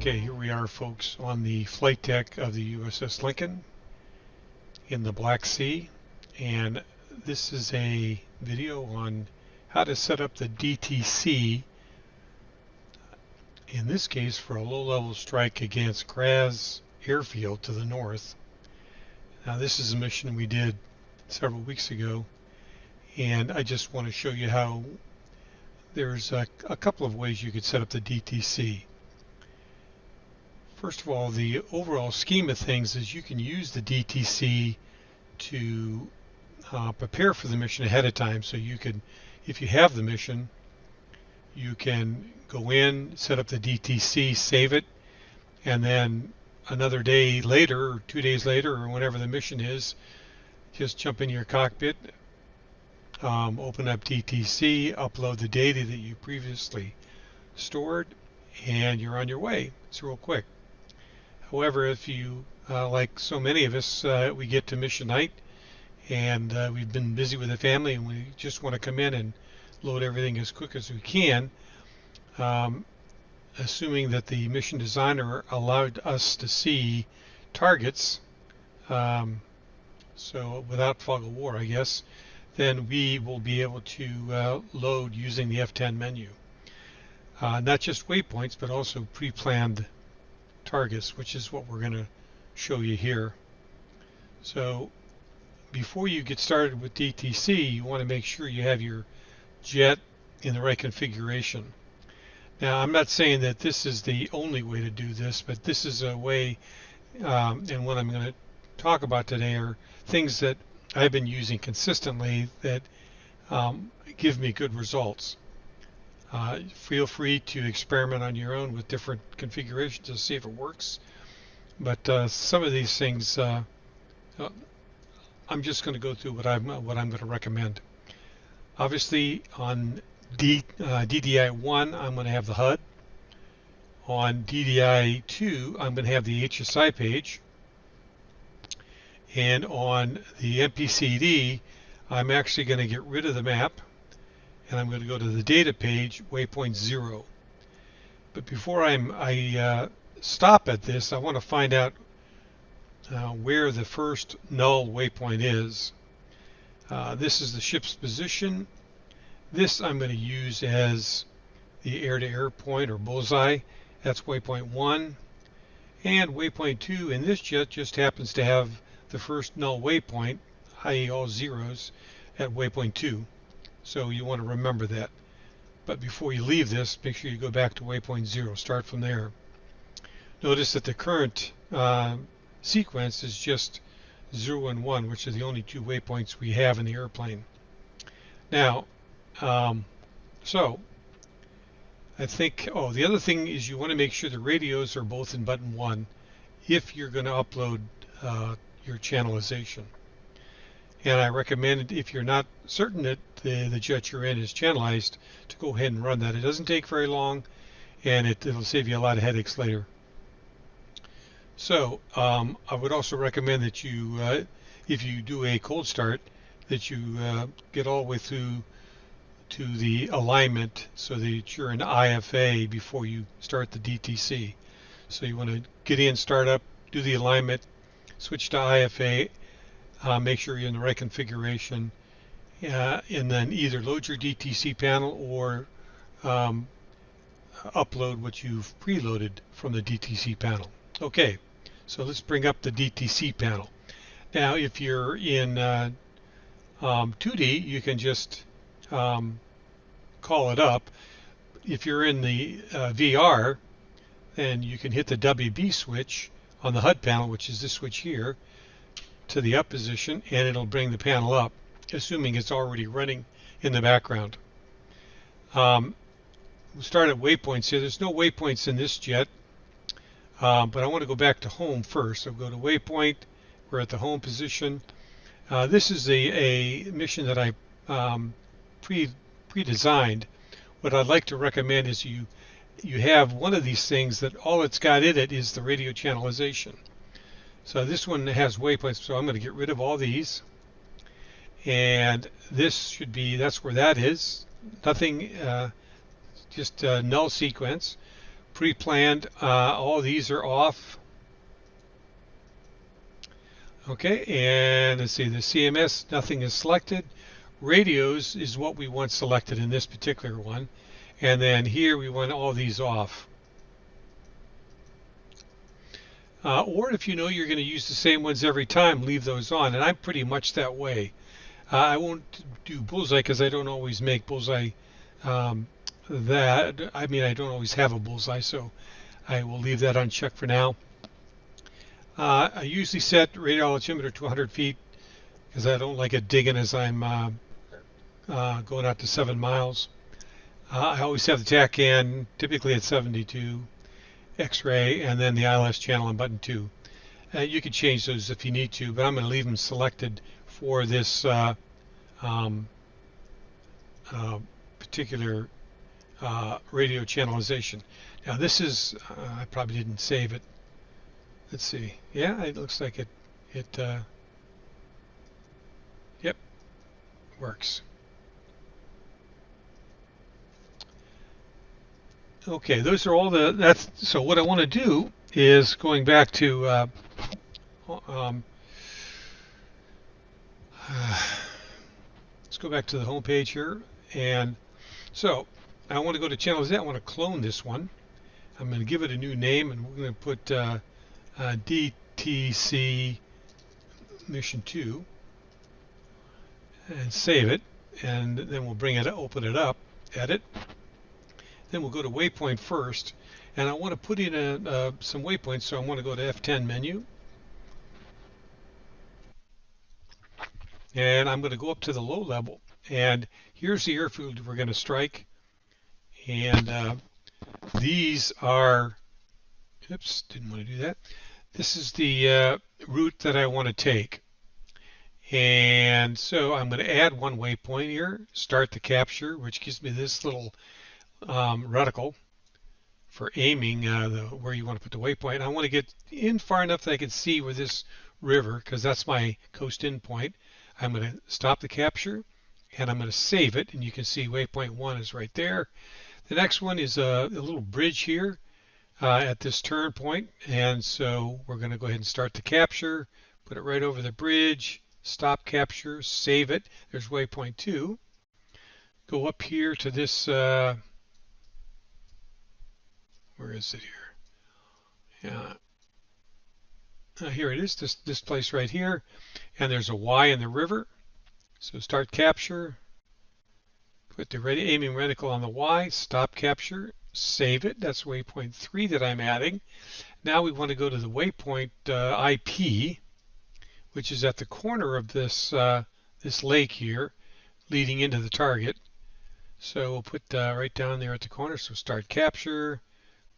Okay, here we are, folks, on the flight deck of the USS Lincoln in the Black Sea, and this is a video on how to set up the DTC, in this case for a low-level strike against Graz airfield to the north. Now this is a mission we did several weeks ago, and I just want to show you how there's a couple of ways you could set up the DTC. First of all, the overall scheme of things is you can use the DTC to prepare for the mission ahead of time. So you could, if you have the mission, you can go in, set up the DTC, save it, and then another day later or 2 days later or whenever the mission is, just jump in your cockpit, open up DTC, upload the data that you previously stored, and you're on your way. It's real quick. However, if you, like so many of us, we get to mission night and we've been busy with the family and we just want to come in and load everything as quick as we can, assuming that the mission designer allowed us to see targets, so without fog of war, I guess, then we will be able to load using the F10 menu. Not just waypoints, but also pre-planned targets, which is what we're going to show you here. So before you get started with DTC, you want to make sure you have your jet in the right configuration. Now, I'm not saying that this is the only way to do this, but this is a way, and what I'm going to talk about today are things that I've been using consistently that give me good results. Feel free to experiment on your own with different configurations to see if it works. But some of these things, I'm just going to go through what I'm going to recommend. Obviously, on DDI1, I'm going to have the HUD. On DDI2, I'm going to have the HSI page. And on the MPCD, I'm actually going to get rid of the map, and I'm going to go to the data page, waypoint 0. But before I stop at this, I want to find out where the first null waypoint is. This is the ship's position. This I'm going to use as the air-to-air point or bullseye. That's waypoint 1. And waypoint 2 in this jet just happens to have the first null waypoint, i.e. all zeros, at waypoint 2. So you want to remember that. But before you leave this, make sure you go back to waypoint 0. Start from there. Notice that the current sequence is just 0 and 1, which are the only two waypoints we have in the airplane. Now, so I think, the other thing is you want to make sure the radios are both in button 1 if you're going to upload your channelization. And I recommend, if you're not certain that the jet you're in is channelized, to go ahead and run that. It doesn't take very long, and it'll save you a lot of headaches later. So I would also recommend that you, if you do a cold start, that you get all the way through to the alignment so that you're in IFA before you start the DTC. So you want to get in, start up, do the alignment, switch to IFA, make sure you're in the right configuration, and then either load your DTC panel or upload what you've preloaded from the DTC panel. Okay, so let's bring up the DTC panel. Now, if you're in 2D, you can just call it up. If you're in the VR, then you can hit the WB switch on the HUD panel, which is this switch here, to the up position, and it'll bring the panel up, assuming it's already running in the background. We'll start at waypoints here. There's no waypoints in this jet, but I want to go back to home first. So go to waypoint. We're at the home position. This is a mission that I pre-designed. What I'd like to recommend is you have one of these things that all it's got in it is the radio channelization. So this one has waypoints, so I'm going to get rid of all these. And this should be, that's where that is. Nothing, just null sequence. pre-planned. All these are off. Okay, and let's see, the CMS, nothing is selected. Radios is what we want selected in this particular one. And then here we want all these off. Or if you know you're going to use the same ones every time, leave those on. And I'm pretty much that way. I won't do bullseye because I don't always make bullseye I don't always have a bullseye, so I will leave that unchecked for now. I usually set radio altimeter to 100 feet because I don't like it digging as I'm going out to 7 miles. I always have the TACAN typically at 72, X-ray, and then the ILS channel on button 2. You can change those if you need to, but I'm going to leave them selected for this particular radio channelization. Now this is, I probably didn't save it. Let's see. Yeah, it looks like it yep, works. Okay, those are all so what I want to do is going back to let's go back to the home page here, and so I want to go to channels. I want to clone this one. I'm going to give it a new name, and we're going to put DTC Mission 2 and save it, and then we'll open it up, edit. Then we'll go to waypoint first, and I want to put in some waypoints, so I want to go to F10 menu, and I'm going to go up to the low level, and here's the airfield we're going to strike, and these are, oops, didn't want to do that. This is the route that I want to take, and so I'm going to add one waypoint here, start the capture, which gives me this little reticle for aiming where you want to put the waypoint. I want to get in far enough that I can see where this river, because that's my coast in point. I'm going to stop the capture, and I'm going to save it, and you can see waypoint 1 is right there. The next one is a little bridge here at this turn point, and so we're going to go ahead and start the capture, put it right over the bridge, stop capture, save it. There's waypoint 2. Go up here to this where is it here? Here it is, this place right here, and there's a Y in the river. So start capture, put the aiming reticle on the Y, stop capture, save it. That's waypoint 3 that I'm adding. Now we want to go to the waypoint IP, which is at the corner of this this lake here, leading into the target. So we'll put right down there at the corner. So start capture,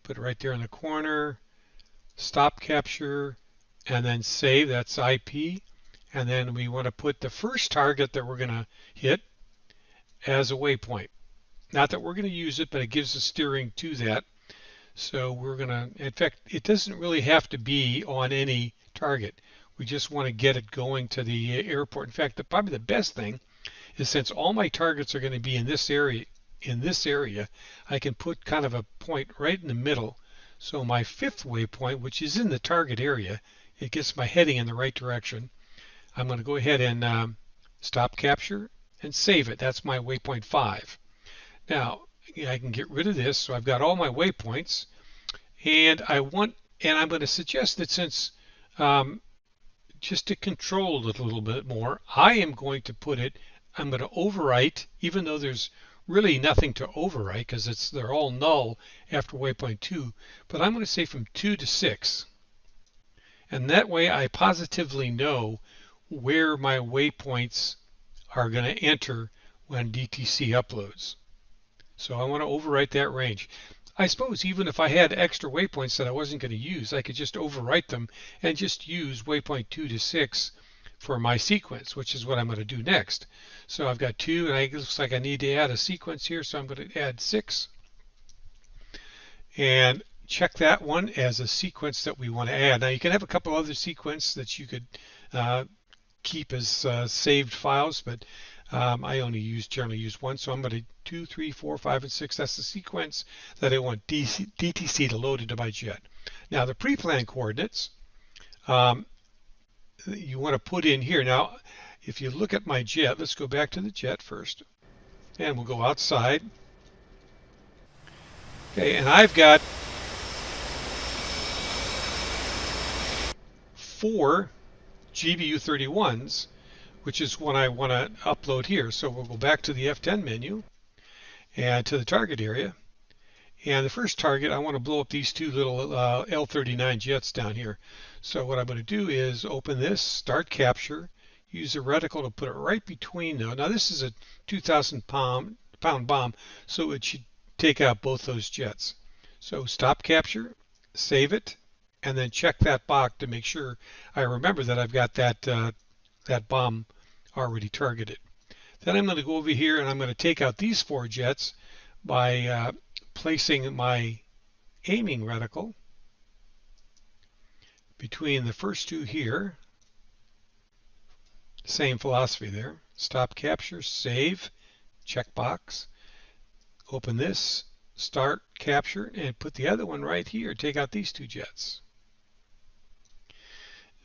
put it right there in the corner, stop capture, and then save. That's IP. And then we want to put the first target that we're going to hit as a waypoint. Not that we're going to use it, but it gives us steering to that. So we're going to, in fact, it doesn't really have to be on any target. We just want to get it going to the airport. In fact, probably the best thing is, since all my targets are going to be in this area, I can put kind of a point right in the middle. So my 5th waypoint, which is in the target area, it gets my heading in the right direction. I'm going to go ahead and stop capture and save it. That's my waypoint 5. Now I can get rid of this, so I've got all my waypoints, and I'm going to suggest that, since just to control it a little bit more, I'm going to overwrite, even though there's really nothing to overwrite because they're all null after waypoint 2, but I'm going to say from 2 to 6. And that way I positively know where my waypoints are going to enter when DTC uploads. So I want to overwrite that range. I suppose even if I had extra waypoints that I wasn't going to use, I could just overwrite them and just use waypoint 2 to 6 for my sequence, which is what I'm going to do next. So I've got 2, and it looks like I need to add a sequence here, so I'm going to add 6. And check that one as a sequence that we want to add. Now you can have a couple other sequences that you could keep as saved files, but I only generally use one, so I'm going to 2, 3, 4, 5, and 6. That's the sequence that I want DTC to load into my jet. Now the pre-planned coordinates you want to put in here. Now, if you look at my jet, let's go back to the jet first, and we'll go outside. Okay, and I've got 4 GBU31s, which is what I want to upload here. So we'll go back to the F10 menu and to the target area. And the first target, I want to blow up these 2 little L39 jets down here. So what I'm going to do is open this, start capture, use a reticle to put it right between them. Now this is a 2,000 pound bomb, so it should take out both those jets. So stop capture, save it, and then check that box to make sure I remember that I've got that bomb already targeted. Then I'm going to go over here and I'm going to take out these 4 jets by placing my aiming reticle between the first 2 here. Same philosophy there. Stop capture, save, checkbox, open this, start capture, and put the other one right here. Take out these 2 jets.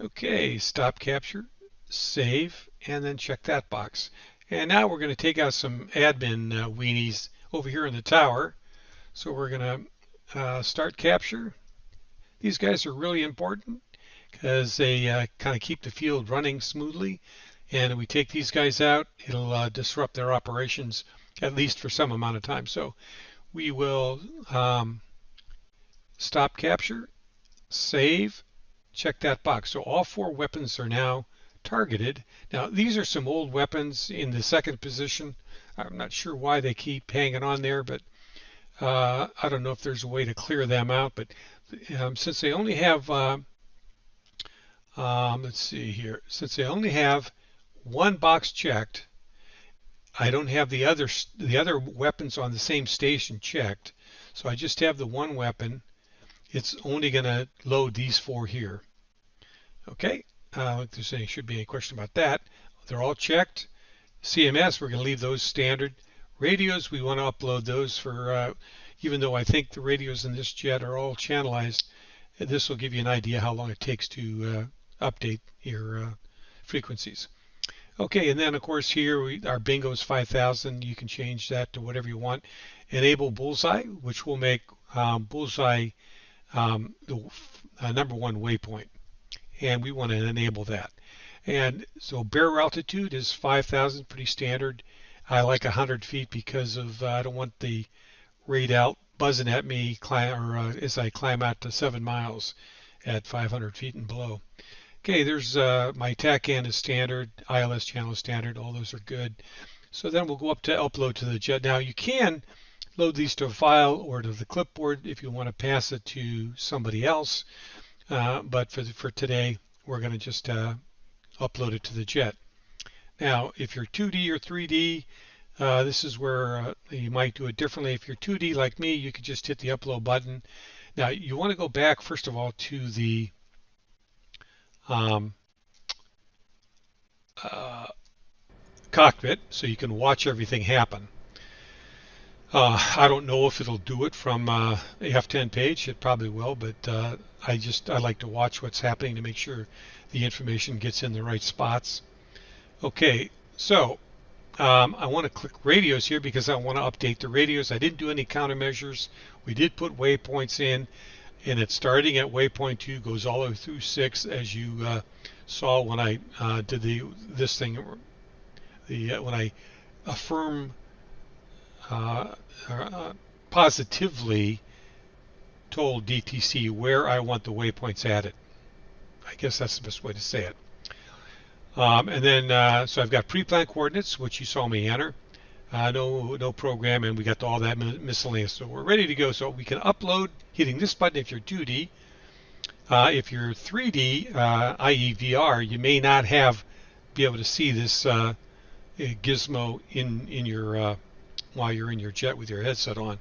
Okay, stop capture, save, and then check that box. And now we're going to take out some admin weenies over here in the tower. So we're going to start capture. These guys are really important because they kind of keep the field running smoothly. And if we take these guys out, it'll disrupt their operations at least for some amount of time. So we will stop capture, save, check that box. So all 4 weapons are now targeted. Now these are some old weapons in the second position. I'm not sure why they keep hanging on there, but I don't know if there's a way to clear them out. But since they only have let's see here, since they only have 1 box checked, I don't have the other weapons on the same station checked, so I just have the 1 weapon. It's only going to load these 4 here. Okay, if there's should be any question about that. They're all checked. CMS, we're going to leave those standard. Radios, we want to upload those for, even though I think the radios in this jet are all channelized, this will give you an idea how long it takes to update your frequencies. Okay, and then of course here our bingo is 5,000. You can change that to whatever you want. Enable bullseye, which will make bullseye the #1 waypoint, and we want to enable that. And so barrel altitude is 5,000, pretty standard. I like 100 feet because of I don't want the radar buzzing at me as I climb out to 7 miles at 500 feet and below. Okay, there's my TACAN is standard, ILS channel is standard, all those are good. So then we'll go up to upload to the jet. Now you can load these to a file or to the clipboard if you want to pass it to somebody else, but for today we're going to just upload it to the jet. Now if you're 2D or 3D, this is where you might do it differently. If you're 2D like me, you could just hit the upload button. Now you want to go back first of all to the cockpit so you can watch everything happen. I don't know if it'll do it from the F10 page. It probably will, but I like to watch what's happening to make sure the information gets in the right spots. Okay, so I want to click radios here because I want to update the radios. I didn't do any countermeasures. We did put waypoints in, and it's starting at waypoint 2, goes all the way through 6, as you saw when I did this thing. When I affirm positively told DTC where I want the waypoints added. I guess that's the best way to say it. And then so I've got pre-planned coordinates, which you saw me enter. No program, and we got all that miscellaneous. So we're ready to go. So we can upload hitting this button if you're 2D. If you're 3D, i.e. VR, you may not be able to see this gizmo in your while you're in your jet with your headset on.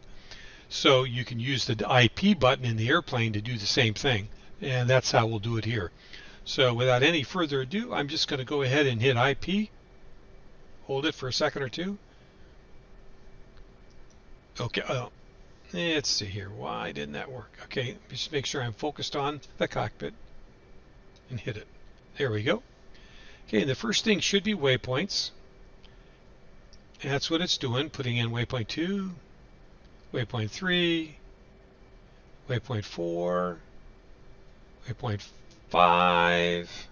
So you can use the IP button in the airplane to do the same thing, and that's how we'll do it here. So without any further ado, I'm just going to go ahead and hit IP, hold it for a second or two. Okay, let's see here. Why didn't that work? Okay, just make sure I'm focused on the cockpit and hit it. There we go. Okay, and the first thing should be waypoints. And that's what it's doing, putting in waypoint 2, waypoint 3, waypoint 4, waypoint 5.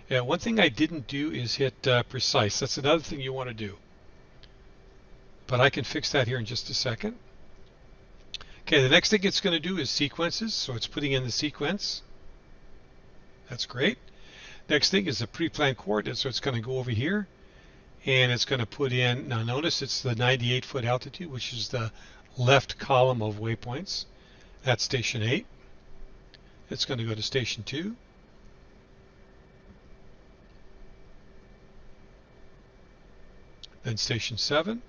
Yeah, one thing I didn't do is hit precise. That's another thing you want to do. But I can fix that here in just a second. Okay, the next thing it's going to do is sequences. So it's putting in the sequence. That's great. Next thing is the pre-planned coordinates. So it's going to go over here and it's going to put in, now notice it's the 98-foot altitude, which is the left column of waypoints. That's station 8. It's going to go to station 2. Then station 7.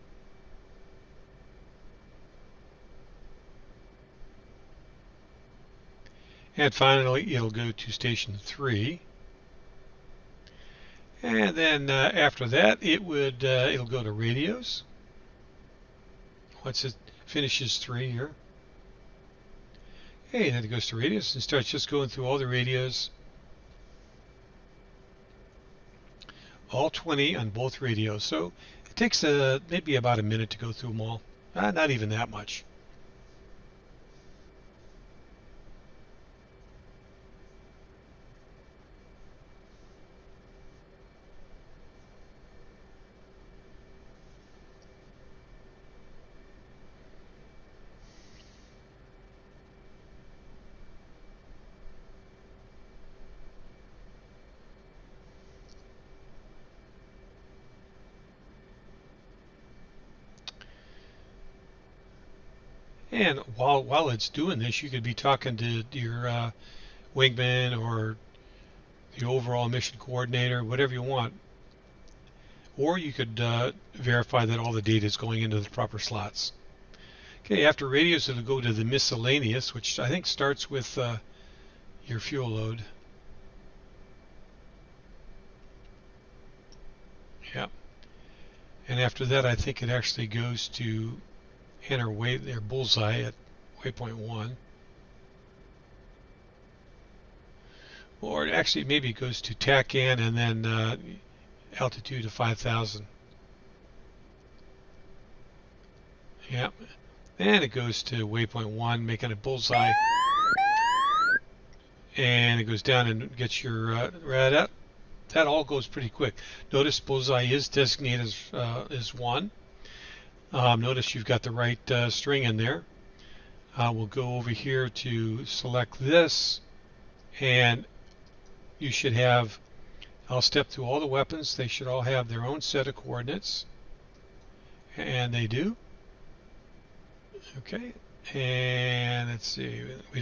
And finally, it'll go to station 3. And then after that, it'll go to radios. Once it finishes 3 here. Okay, and then it goes to radios and starts just going through all the radios. All 20 on both radios. So it takes maybe about a minute to go through them all. Not even that much. And while it's doing this, you could be talking to your wingman or the overall mission coordinator, whatever you want. Or you could verify that all the data is going into the proper slots. Okay, after radios, it'll go to the miscellaneous, which I think starts with your fuel load. Yep. And after that, I think it actually goes to enter their bullseye at waypoint 1. Or actually, maybe it goes to TACAN and then altitude of 5,000. Yep. And it goes to waypoint 1, making a bullseye. And it goes down and gets your radar. That all goes pretty quick. Notice bullseye is designated as 1. Notice you've got the right string in there. We'll go over here to select this, and you should have, I'll step through all the weapons. They should all have their own set of coordinates, and they do. Okay, and let's see, we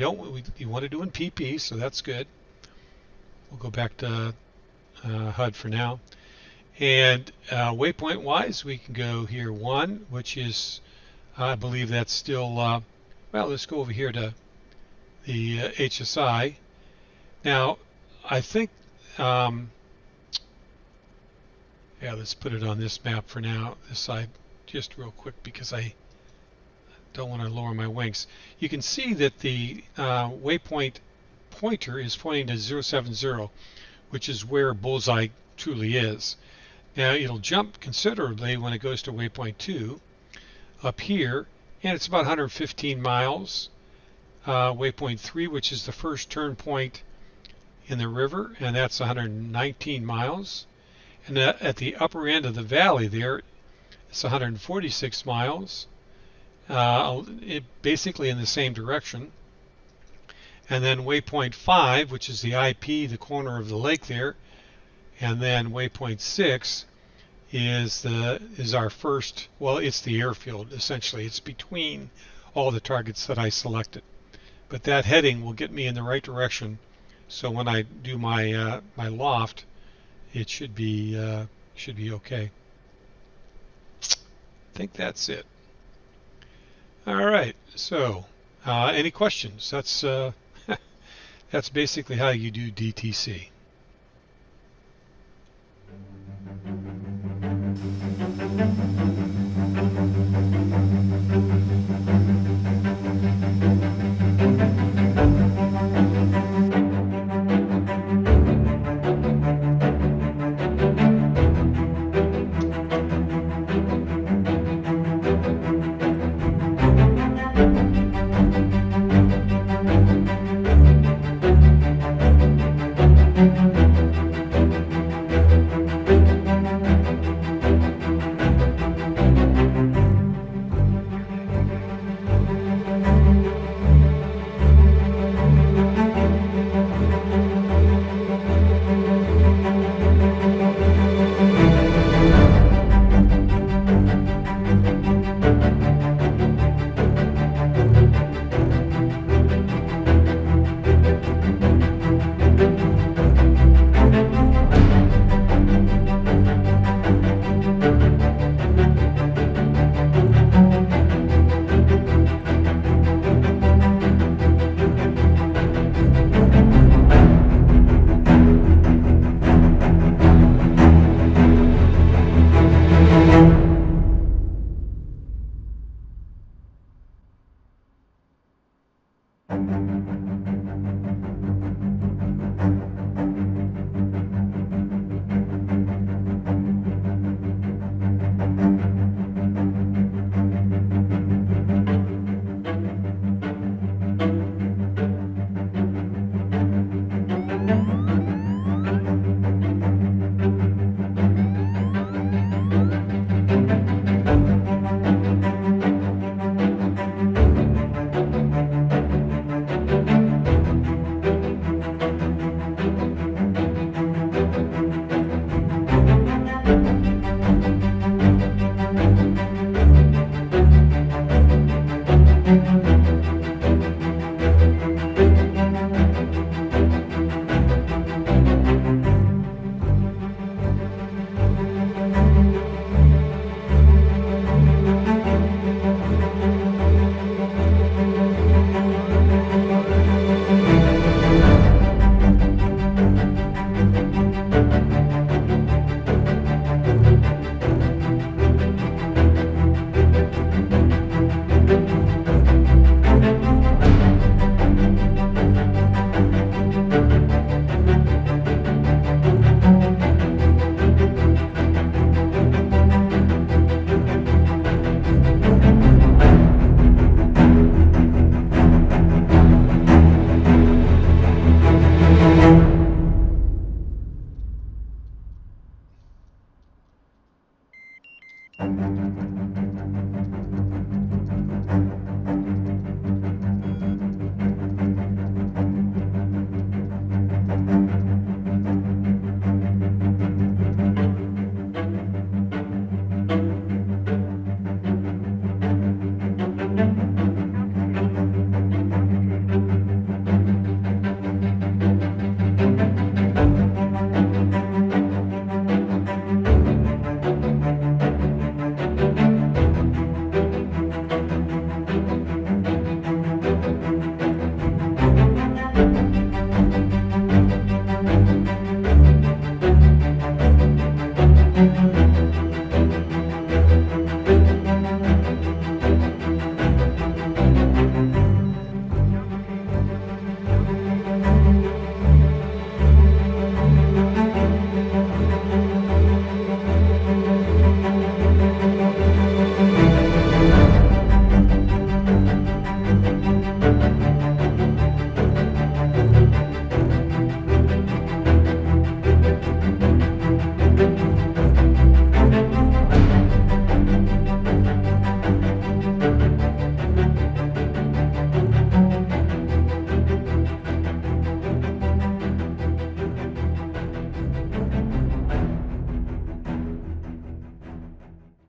want to do in PP, so that's good. We'll go back to HUD for now. And waypoint wise, we can go here 1, which is, I believe that's still, well, let's go over here to the HSI. Now, I think, yeah, let's put it on this map for now, this side, just real quick, because I don't want to lower my wings. You can see that the waypoint pointer is pointing to 070, which is where bullseye truly is. Now it'll jump considerably when it goes to waypoint 2 up here, and it's about 115 miles. Waypoint 3, which is the first turn point in the river, and that's 119 miles. And at the upper end of the valley there, it's 146 miles, basically in the same direction. And then waypoint 5, which is the IP, the corner of the lake there, and then waypoint 6 is our first, well, it's the airfield, essentially. It's between all the targets that I selected. But that heading will get me in the right direction, so when I do my my loft, it should be okay. I think that's it. All right, so any questions? That's that's basically how you do DTC.